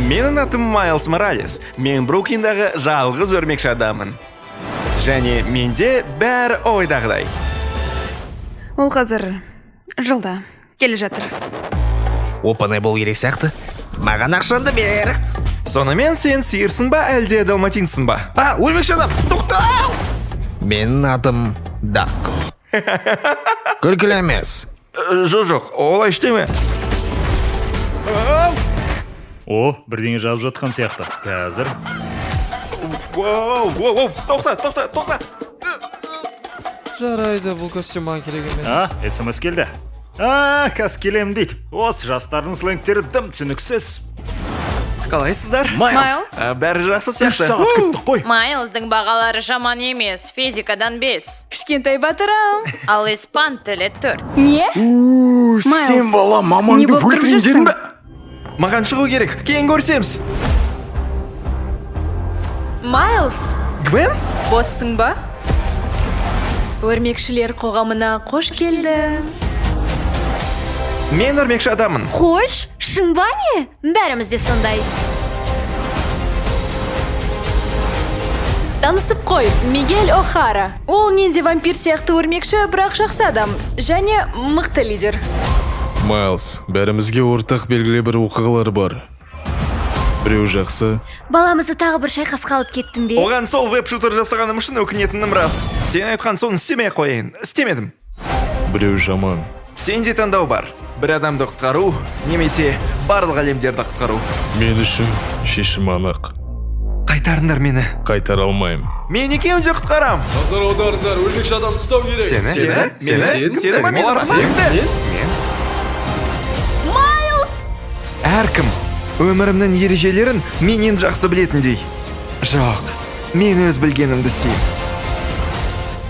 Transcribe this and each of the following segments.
Менің атым Майлз Моралес. Мен Бруклиндағы жалғыз өрмекші адамын. Және менде бәрі ойдағыдай. Ол қазір жылда келе жатыр. Опаны бол керек сияқты. Маған ақшанды бер. Сонымен сен сиырсың ба, әлде далматинсың ба? Өрмекші адам, тоқтал! Менің атым Дак. Күлкілі емес. Жоқ, олай іштеме. О, бірдеңе жазып жатқан сияқты. Қазір. Тоқта. Жарайды, бұл костюм маған керек емес. СМС келді. Кәс келем дейді. Осы жастардың сленгтері дым түсініксіз. Қалайсыздар? Майлз? Бәрі жақсы 3 сияқты. сағат күттік қой. Майлздың бағалары жаман емес, физикадан 5, Кішкентай батырым. ал испан тілі 4. Не? Сен бала Не мамаңды болып тұрып өлтірейін жүрсің? дедің бе? Маған шығу керек, кейін көрсеміз. Майлз, Гвен? боссың ба? Өрмекшілер қоғамына қош келдің. Мен өрмекші адамын. Қош, шын ба не? Бәріміз де сондай. Танысып қой, Мигель О'Хара. Ол ненде вампир сияқты өрмекші, бірақ жақсы адам. Және мықты лидер. Майлз, бәрімізге ортақ белгілі бір оқиғалар бар. Біреу жақсы, Баламызды тағы бір шайқасқа алып кеттім бе? Оған сол веб-шутер жасағаным үшін өкінетінім рас. Сен айтқан соны істемей қояйын. Істемедім. біреу жаман. Сенде таңдау бар. Бір адамды құтқару, немесе барлық әлемдерді құтқару. Мен үшін шешім анық. Қайтарыңдар мені. Қайтара алмаймын. Мен екеуін де құтқарам. Назар аударыңдар, өлмекші адам ұстау керек. Сені? Олар сенді. Әркім өмірімнің ережелерін менен жақсы білетіндей. Жоқ, мен өз білгенімді істеймін.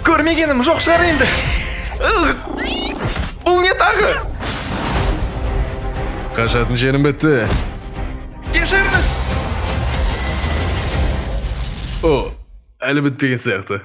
Көрмегенім жоқ шығар енді. Бұл не тағы? Қашатын жерім бітті. Кешіріңіз. О, әлі бітпеген сияқты.